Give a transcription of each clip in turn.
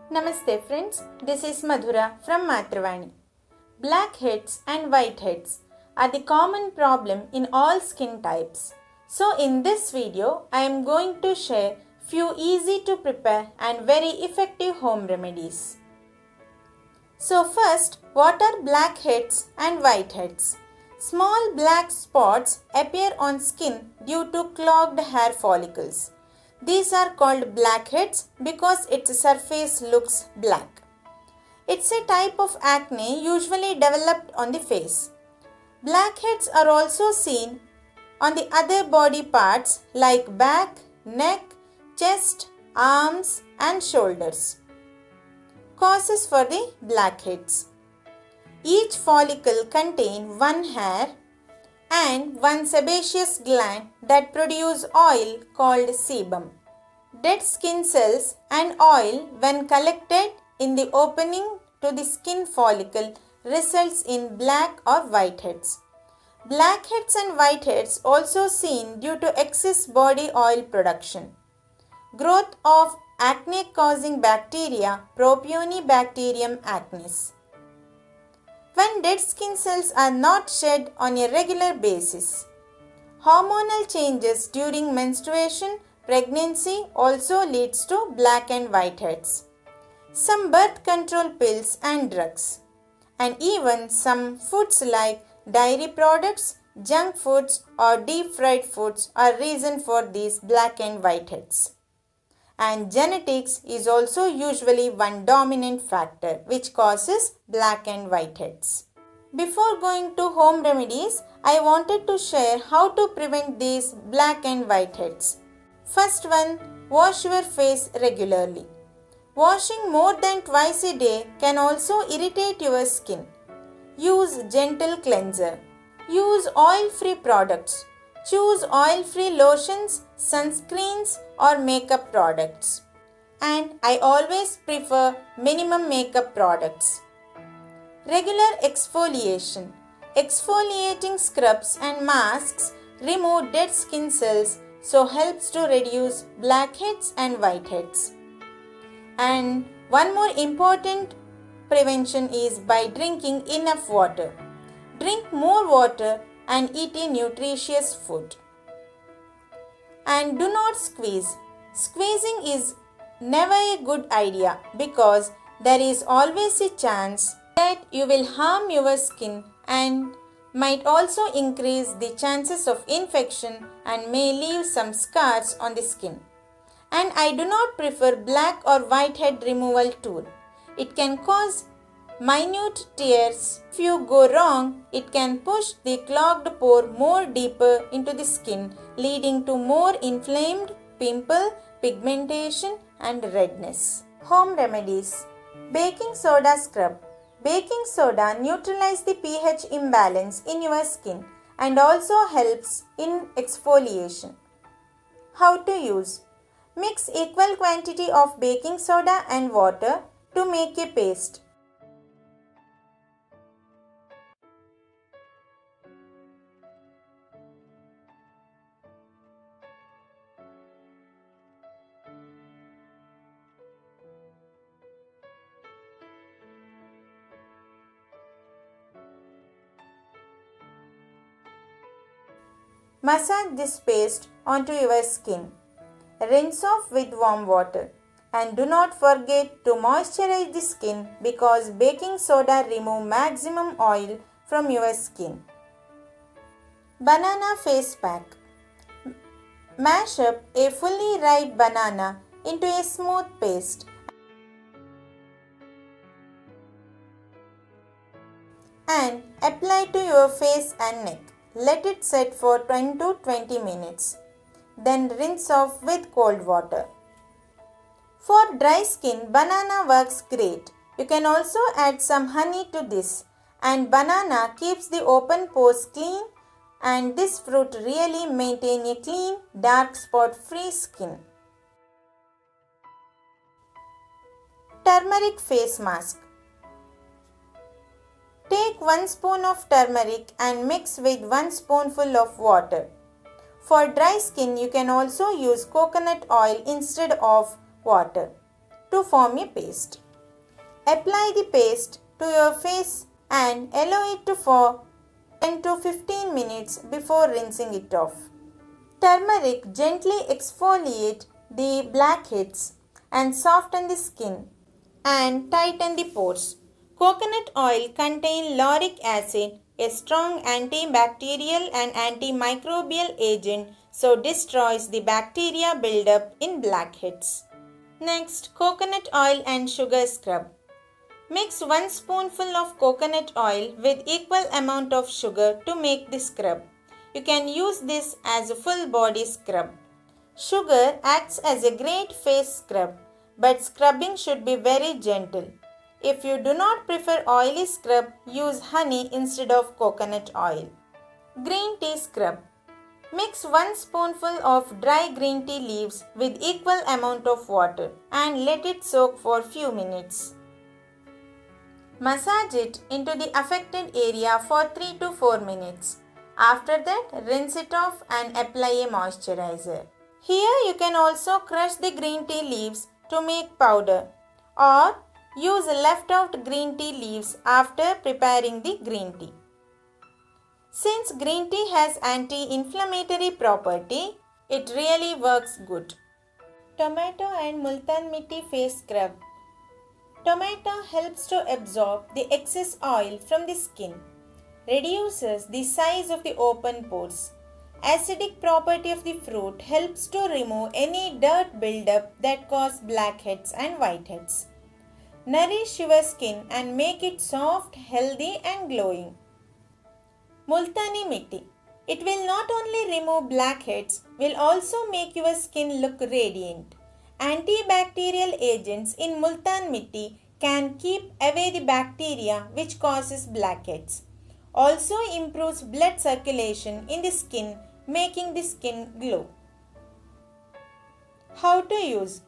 Namaste friends, this is Madhura from Matravani. Blackheads and whiteheads are the common problem in all skin types. So in this video, I am going to share few easy to prepare and very effective home remedies. So first, what are blackheads and whiteheads? Small black spots appear on skin due to clogged hair follicles. These are called blackheads because its surface looks black. It's a type of acne usually developed on the face. Blackheads are also seen on the other body parts like back, neck, chest, arms and shoulders. Causes for the blackheads. Each follicle contains one hair and one sebaceous gland that produce oil called sebum. Dead skin cells and oil when collected in the opening to the skin follicle results in black or whiteheads. Blackheads and whiteheads also seen due to excess body oil production. Growth of acne causing bacteria Propionibacterium acnes. When dead skin cells are not shed on a regular basis. Hormonal changes during menstruation, pregnancy also leads to black and whiteheads. Some birth control pills and drugs. And even some foods like dairy products, junk foods or deep fried foods are reason for these black and whiteheads. And genetics is also usually one dominant factor which causes black and whiteheads. Before going to home remedies, I wanted to share how to prevent these black and whiteheads. First one, wash your face regularly. Washing more than twice a day can also irritate your skin. Use gentle cleanser. Use oil-free products. Choose oil-free lotions, sunscreens or makeup products. And I always prefer minimum makeup products. Regular exfoliation. Exfoliating scrubs and masks remove dead skin cells so helps to reduce blackheads and whiteheads. And one more important prevention is by drinking enough water. Drink more water and eat a nutritious food. And do not squeeze. Squeezing is never a good idea because there is always a chance that you will harm your skin and might also increase the chances of infection and may leave some scars on the skin. And I do not prefer black or whitehead removal tool. It can cause minute tears. If you go wrong, it can push the clogged pore more deeper into the skin, leading to more inflamed pimple, pigmentation and redness. Home remedies. Baking soda scrub. Baking soda neutralizes the pH imbalance in your skin and also helps in exfoliation. How to use? Mix equal quantity of baking soda and water to make a paste. Massage this paste onto your skin. Rinse off with warm water. And do not forget to moisturize the skin because baking soda removes maximum oil from your skin. Banana face pack. Mash up a fully ripe banana into a smooth paste and apply to your face and neck. Let it set for 10 to 20 minutes. Then rinse off with cold water. For dry skin, banana works great. You can also add some honey to this. And banana keeps the open pores clean and this fruit really maintains a clean, dark spot free skin. Turmeric face mask. Take 1 spoon of turmeric and mix with 1 spoonful of water. For dry skin, you can also use coconut oil instead of water. to form a paste. Apply the paste to your face and allow it to for 10 to 15 minutes before rinsing it off. Turmeric gently exfoliates the blackheads and soften the skin and tighten the pores. Coconut oil contains lauric acid, a strong antibacterial and antimicrobial agent, so destroys the bacteria buildup in blackheads. Next, coconut oil and sugar scrub. Mix 1 spoonful of coconut oil with equal amount of sugar to make the scrub. You can use this as a full body scrub. Sugar acts as a great face scrub, but scrubbing should be very gentle. If you do not prefer oily scrub, use honey instead of coconut oil. Green tea scrub. Mix 1 spoonful of dry green tea leaves with equal amount of water and let it soak for few minutes. Massage it into the affected area for 3 to 4 minutes. After that, rinse it off and apply a moisturizer. Here you can also crush the green tea leaves to make powder or use left out green tea leaves after preparing the green tea. Since green tea has anti-inflammatory property, it really works good. Tomato and Multan Mitti face scrub. Tomato helps to absorb the excess oil from the skin, reduces the size of the open pores. Acidic property of the fruit helps to remove any dirt buildup that cause blackheads and whiteheads. Nourish your skin and make it soft, healthy and glowing. Multani Mitti. It will not only remove blackheads, will also make your skin look radiant. Antibacterial agents in Multan Mitti can keep away the bacteria which causes blackheads. Also improves blood circulation in the skin, making the skin glow. How to use?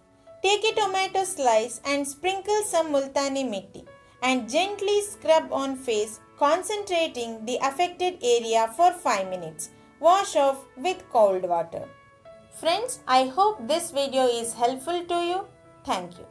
Take a tomato slice and sprinkle some Multani Mitti and gently scrub on face, concentrating the affected area for 5 minutes. Wash off with cold water. Friends, I hope this video is helpful to you. Thank you.